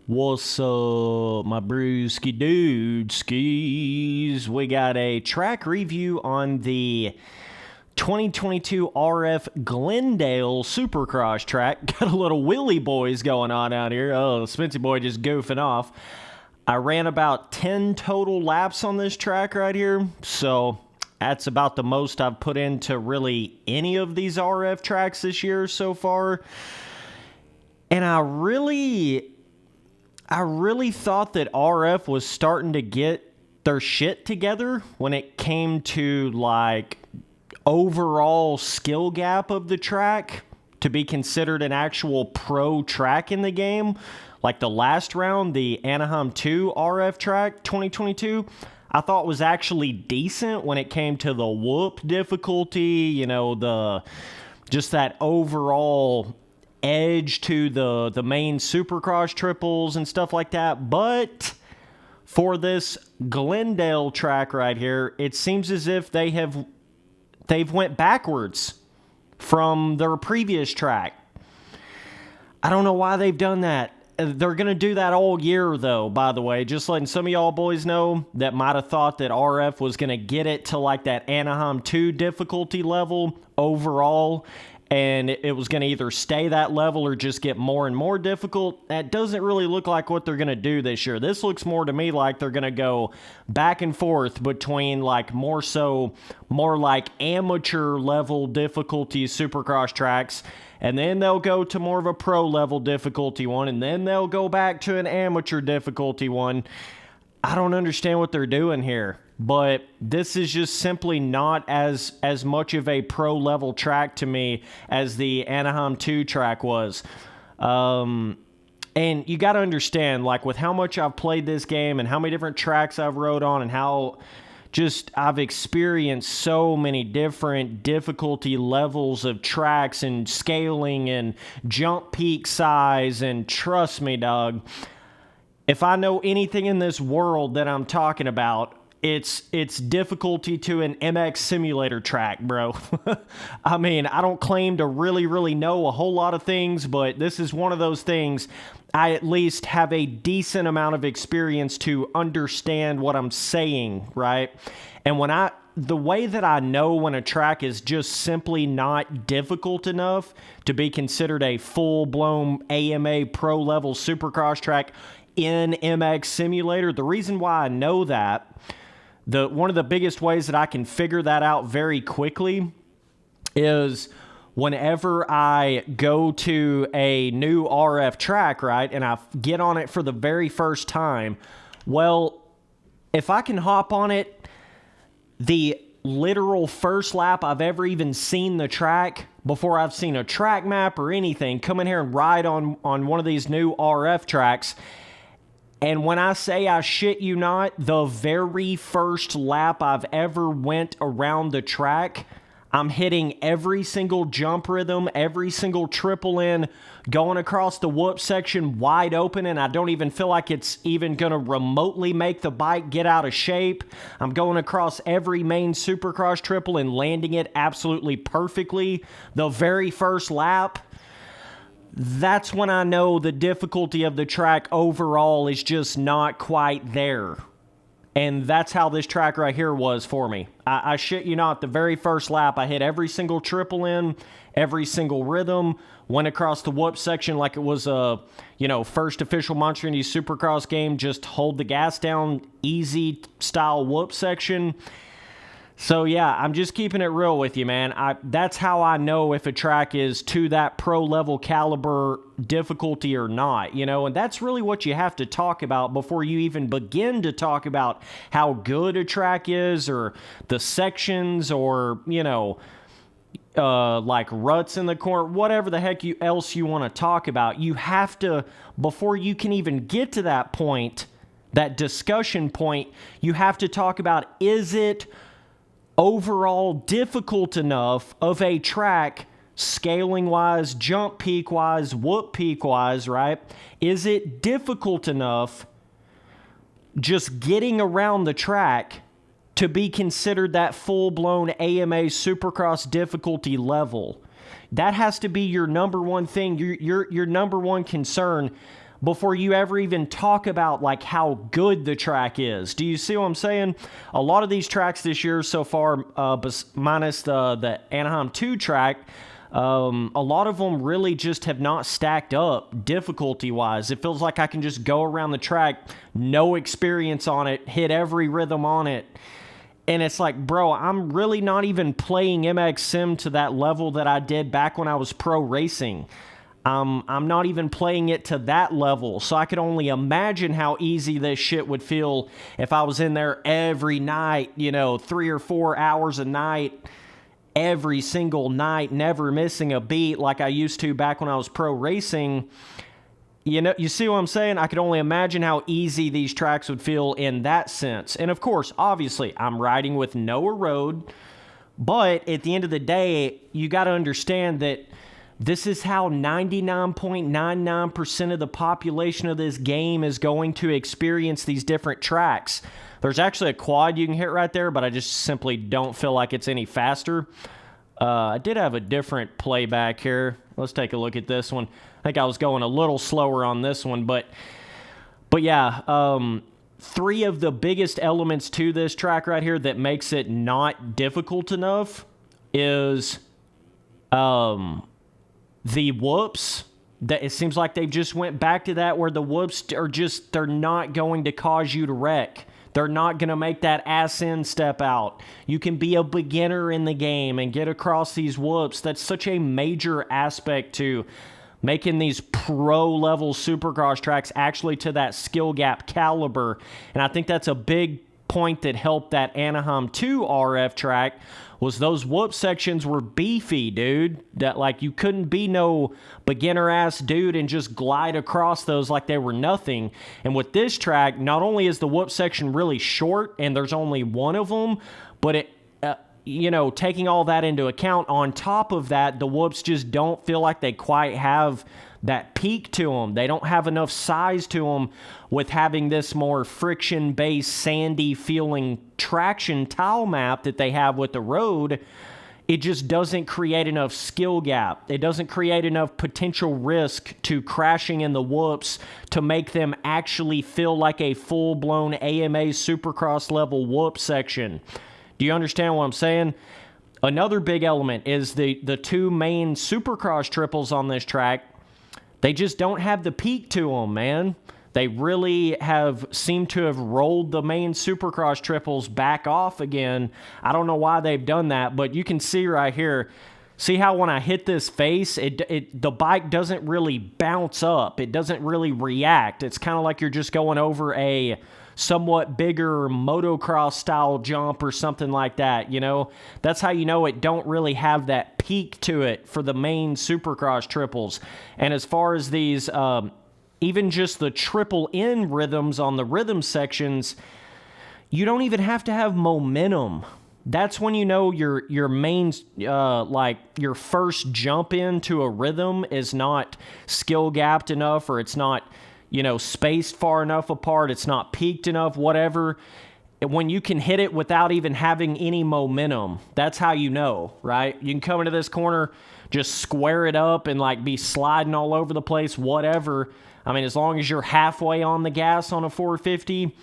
What's up, my brewski dude skis? We got a track review on the 2022 RF Glendale Supercross track. Got a little Wheelie boys going on out here. Oh, Spency boy just goofing off. I ran about 10 total laps on this track right here, so that's about the most I've put into really any of these RF tracks this year so far. And I really thought that RF was starting to get their shit together when it came to like overall skill gap of the track to be considered an actual pro track in the game. Like the last round, the Anaheim 2 RF track 2022, I thought was actually decent when it came to the whoop difficulty, just that overall edge to the main Supercross triples and stuff like that. But for this Glendale track right here, it seems as if they've went backwards from their previous track. I don't know why they've done that. They're going to do that all year, though, by the way. Just letting some of y'all boys know that might have thought that RF was going to get it to like that Anaheim 2 difficulty level overall, and it was going to either stay that level or just get more and more difficult. That doesn't really look like what they're going to do this year. This looks more to me like they're going to go back and forth between like more like amateur level difficulty Supercross tracks, and then they'll go to more of a pro level difficulty one, and then they'll go back to an amateur difficulty one. I don't understand what they're doing here, but this is just simply not as much of a pro level track to me as the Anaheim 2 track was. And you got to understand, like with how much I've played this game and how many different tracks I've rode on and how just I've experienced so many different difficulty levels of tracks and scaling and jump peak size, and trust me, dog, if I know anything in this world that I'm talking about, it's difficulty to an MX simulator track, bro. I mean, I don't claim to really know a whole lot of things, but this is one of those things I at least have a decent amount of experience to understand what I'm saying, right? And the way that I know when a track is just simply not difficult enough to be considered a full-blown AMA pro-level Supercross track in MX Simulator, the reason why I know that, one of the biggest ways that I can figure that out very quickly is whenever I go to a new RF track, right, and I get on it for the very first time, well, if I can hop on it the literal first lap I've ever even seen the track, before I've seen a track map or anything, come in here and ride on one of these new RF tracks. And when I say I shit you not, the very first lap I've ever went around the track, I'm hitting every single jump rhythm, every single triple in, going across the whoop section wide open, and I don't even feel like it's even going to remotely make the bike get out of shape. I'm going across every main Supercross triple and landing it absolutely perfectly the very first lap. That's when I know the difficulty of the track overall is just not quite there. And that's how this track right here was for me. I shit you not, the very first lap, I hit every single triple in, every single rhythm, went across the whoop section like it was a, first official Monster Energy Supercross game, just hold the gas down, easy style whoop section. So yeah, I'm just keeping it real with you, man. That's how I know if a track is to that pro level caliber difficulty or not, and that's really what you have to talk about before you even begin to talk about how good a track is, or the sections, or, like ruts in the corner, whatever the heck else you want to talk about. You have to, before you can even get to that point, that discussion point, you have to talk about, is it overall difficult enough of a track, scaling wise, jump peak wise, whoop peak wise, right? Is it difficult enough just getting around the track to be considered that full-blown AMA Supercross difficulty level? That has to be your number one thing, your number one concern before you ever even talk about like how good the track is. Do you see what I'm saying? A lot of these tracks this year so far, minus the Anaheim 2 track, a lot of them really just have not stacked up difficulty-wise. It feels like I can just go around the track, no experience on it, hit every rhythm on it. And it's like, bro, I'm really not even playing MX Sim to that level that I did back when I was pro racing. I'm not even playing it to that level, so I could only imagine how easy this shit would feel if I was in there every night, 3 or 4 hours a night, every single night, never missing a beat like I used to back when I was pro racing. You see what I'm saying? I could only imagine how easy these tracks would feel in that sense. And of course, obviously, I'm riding with no Erode, but at the end of the day, you got to understand that this is how 99.99% of the population of this game is going to experience these different tracks. There's actually a quad you can hit right there, but I just simply don't feel like it's any faster. I did have a different playback here. Let's take a look at this one. I think I was going a little slower on this one, but yeah, 3 of the biggest elements to this track right here that makes it not difficult enough is the whoops. That it seems like they just went back to that where the whoops are just, they're not going to cause you to wreck. They're not going to make that ass end step out. You can be a beginner in the game and get across these whoops. That's such a major aspect to making these pro-level Supercross tracks actually to that skill gap caliber. And I think that's a big point that helped that Anaheim 2 RF track was those whoop sections were beefy, dude. That like you couldn't be no beginner-ass dude and just glide across those like they were nothing. And with this track, not only is the whoop section really short and there's only one of them, but it taking all that into account, on top of that, the whoops just don't feel like they quite have that peak to them. They don't have enough size to them with having this more friction-based, sandy-feeling traction tile map that they have with the Erode. It just doesn't create enough skill gap. It doesn't create enough potential risk to crashing in the whoops to make them actually feel like a full-blown AMA Supercross level whoop section. Do you understand what I'm saying? Another big element is the 2 main Supercross triples on this track. They just don't have the peak to them, man. They really seemed to have rolled the main Supercross triples back off again. I don't know why they've done that, but you can see right here. See how when I hit this face, the bike doesn't really bounce up. It doesn't really react. It's kind of like you're just going over a somewhat bigger motocross style jump or something like that, That's how you know it don't really have that peak to it for the main Supercross triples. And as far as these, even just the triple N rhythms on the rhythm sections, you don't even have to have momentum. That's when you know your main, like your first jump into a rhythm is not skill gapped enough, or it's not spaced far enough apart, it's not peaked enough, whatever. When you can hit it without even having any momentum, that's how you know, right? You can come into this corner, just square it up and like be sliding all over the place, whatever. I mean, as long as you're halfway on the gas on a 450,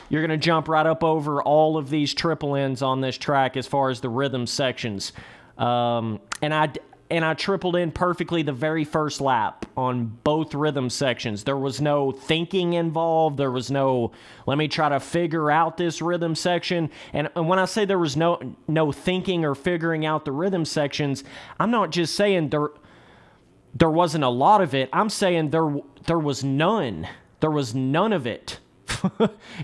you're going to jump right up over all of these triple ends on this track as far as the rhythm sections. And I tripled in perfectly the very first lap on both rhythm sections. There was no thinking involved. There was no, let me try to figure out this rhythm section. And when I say there was no thinking or figuring out the rhythm sections, I'm not just saying there wasn't a lot of it. I'm saying there was none. There was none of it.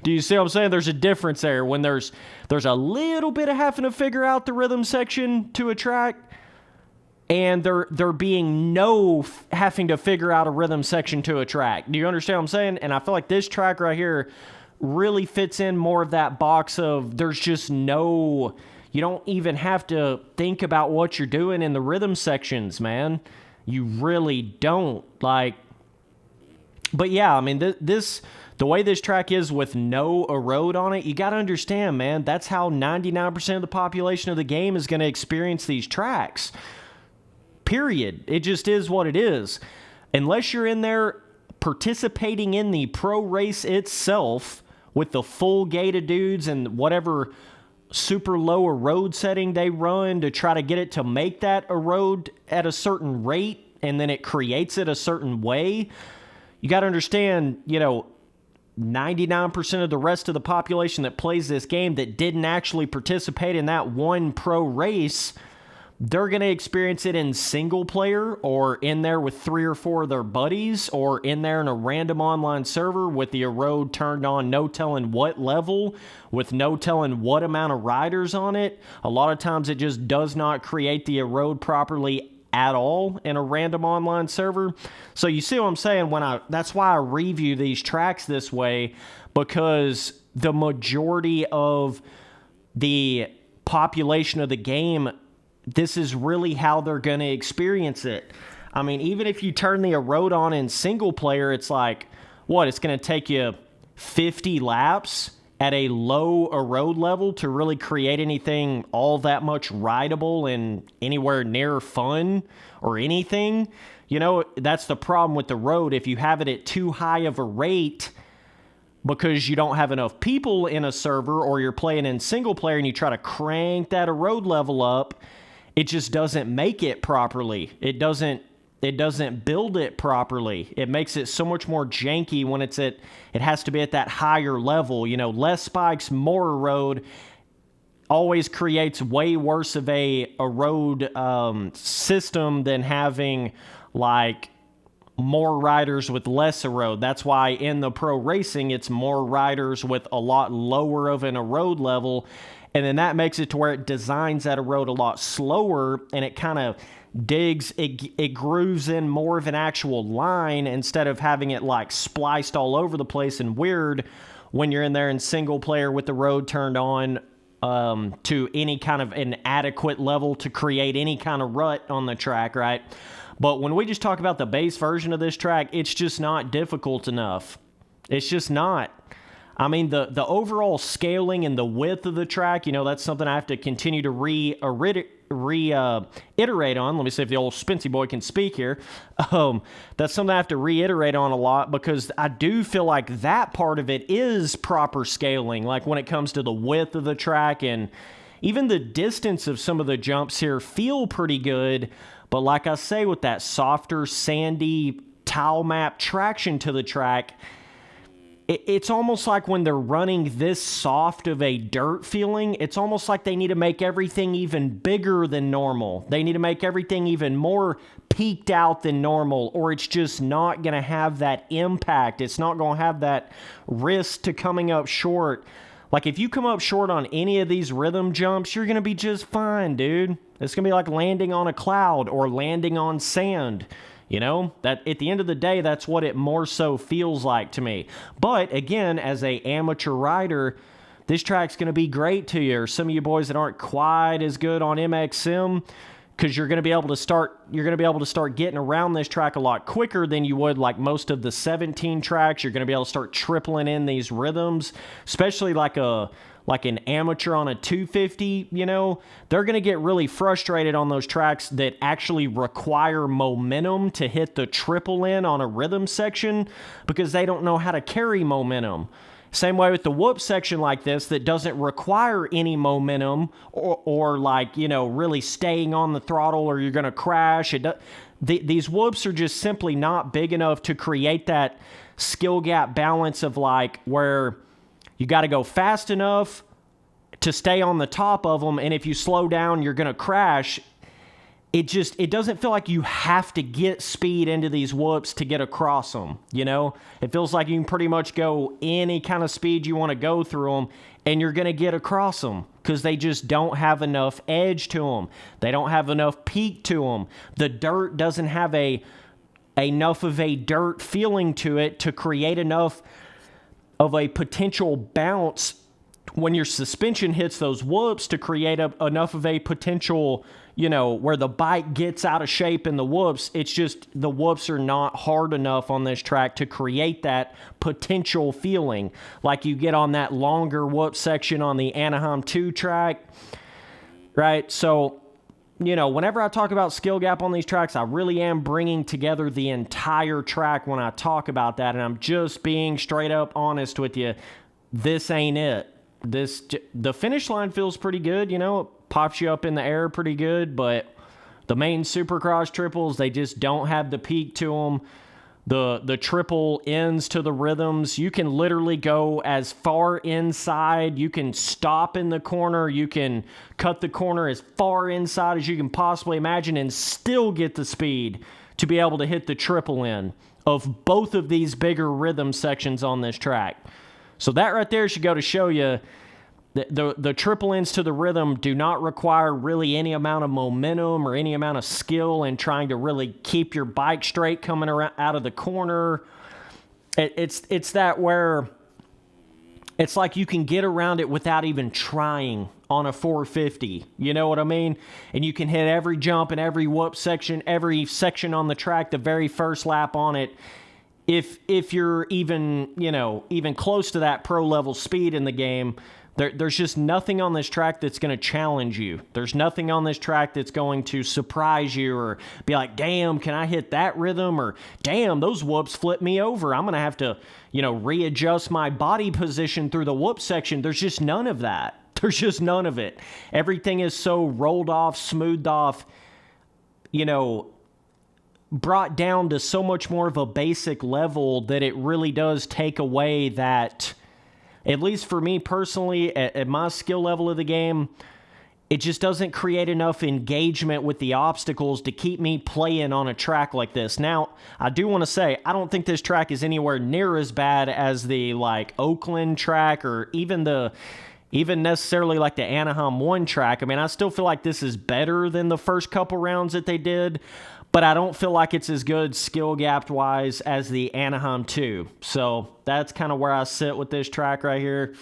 Do you see what I'm saying? There's a difference there when there's a little bit of having to figure out the rhythm section to a track, and there being no having to figure out a rhythm section to a track. Do you understand what I'm saying? And I feel like this track right here really fits in more of that box of there's just no, you don't even have to think about what you're doing in the rhythm sections, man. You really don't. But yeah, I mean, the way this track is with no Erode on it, you got to understand, man, that's how 99% of the population of the game is going to experience these tracks. Period. It just is what it is. Unless you're in there participating in the pro race itself with the full gate of dudes and whatever super low erode setting they run to try to get it to make that erode at a certain rate, and then it creates it a certain way. You got to understand, 99% of the rest of the population that plays this game that didn't actually participate in that one pro race, they're going to experience it in single player or in there with 3 or 4 of their buddies or in there in a random online server with the erode turned on, no telling what level, with no telling what amount of riders on it. A lot of times it just does not create the erode properly at all in a random online server. So you see what I'm saying? That's why I review these tracks this way, because the majority of the population of the game, this is really how they're going to experience it. I mean, even if you turn the erode on in single player, it's like, it's going to take you 50 laps at a low erode level to really create anything all that much rideable and anywhere near fun or anything. That's the problem with the road. If you have it at too high of a rate because you don't have enough people in a server, or you're playing in single player and you try to crank that erode level up, it just doesn't make it properly. It doesn't build it properly. It makes it so much more janky when it has to be at that higher level. Less spikes, more erode always creates way worse of a erode system than having like more riders with less erode. That's why in the pro racing, it's more riders with a lot lower of an erode level. And then that makes it to where it designs that erode a lot slower, and it kind of it grooves in more of an actual line instead of having it like spliced all over the place and weird when you're in there in single player with the road turned on to any kind of an adequate level to create any kind of rut on the track, right? But when we just talk about the base version of this track, it's just not difficult enough. It's just not. I mean, the overall scaling and the width of the track, that's something I have to continue to reiterate on. Let me see if the old Spency boy can speak here. That's something I have to reiterate on a lot, because I do feel like that part of it is proper scaling, like when it comes to the width of the track, and even the distance of some of the jumps here feel pretty good. But like I say, with that softer, sandy, tile map traction to the track, it's almost like when they're running this soft of a dirt feeling, it's almost like they need to make everything even bigger than normal. They need to make everything even more peaked out than normal, or it's just not going to have that impact. It's not going to have that risk to coming up short. Like, if you come up short on any of these rhythm jumps, you're going to be just fine, dude. It's going to be like landing on a cloud or landing on sand. That at the end of the day, that's what it more so feels like to me. But again, as a amateur rider, this track's going to be great to you. Or some of you boys that aren't quite as good on MXM, because you're going to be able to start getting around this track a lot quicker than you would like most of the 17 tracks. You're going to be able to start tripling in these rhythms, especially like an amateur on a 250, they're going to get really frustrated on those tracks that actually require momentum to hit the triple in on a rhythm section, because they don't know how to carry momentum. Same way with the whoop section like this that doesn't require any momentum or really staying on the throttle or you're going to crash. These whoops are just simply not big enough to create that skill gap balance of like where you got to go fast enough to stay on the top of them, and if you slow down, you're going to crash. It doesn't feel like you have to get speed into these whoops to get across them, It feels like you can pretty much go any kind of speed you want to go through them, and you're going to get across them because they just don't have enough edge to them. They don't have enough peak to them. The dirt doesn't have enough of a dirt feeling to it to create enough of a potential bounce when your suspension hits those whoops to create enough of a potential, where the bike gets out of shape in the whoops. It's just the whoops are not hard enough on this track to create that potential feeling like you get on that longer whoop section on the Anaheim 2 track, right? So whenever I talk about skill gap on these tracks, I really am bringing together the entire track when I talk about that, and I'm just being straight up honest with you. This ain't it. The finish line feels pretty good, it pops you up in the air pretty good, but the main Supercross triples, they just don't have the peak to them. The triple ends to the rhythms. You can literally go as far inside. You can stop in the corner. You can cut the corner as far inside as you can possibly imagine and still get the speed to be able to hit the triple in of both of these bigger rhythm sections on this track. So that right there should go to show you the triple ends to the rhythm do not require really any amount of momentum or any amount of skill in trying to really keep your bike straight coming around out of the corner. It's that where it's like you can get around it without even trying on a 450. You know what I mean? And you can hit every jump and every whoop section, every section on the track, the very first lap on it. If you're even close to that pro level speed in the game, there's just nothing on this track that's going to challenge you. There's nothing on this track that's going to surprise you or be like, damn, can I hit that rhythm? Or damn, those whoops flip me over. I'm going to have to, readjust my body position through the whoop section. There's just none of that. There's just none of it. Everything is so rolled off, smoothed off, brought down to so much more of a basic level that it really does take away that, at least for me personally, at my skill level of the game, it just doesn't create enough engagement with the obstacles to keep me playing on a track like this. Now, I do want to say, I don't think this track is anywhere near as bad as the, Oakland track or even necessarily like the Anaheim 1 track. I mean, I still feel like this is better than the first couple rounds that they did, but I don't feel like it's as good skill gap-wise as the Anaheim 2. So that's kind of where I sit with this track right here.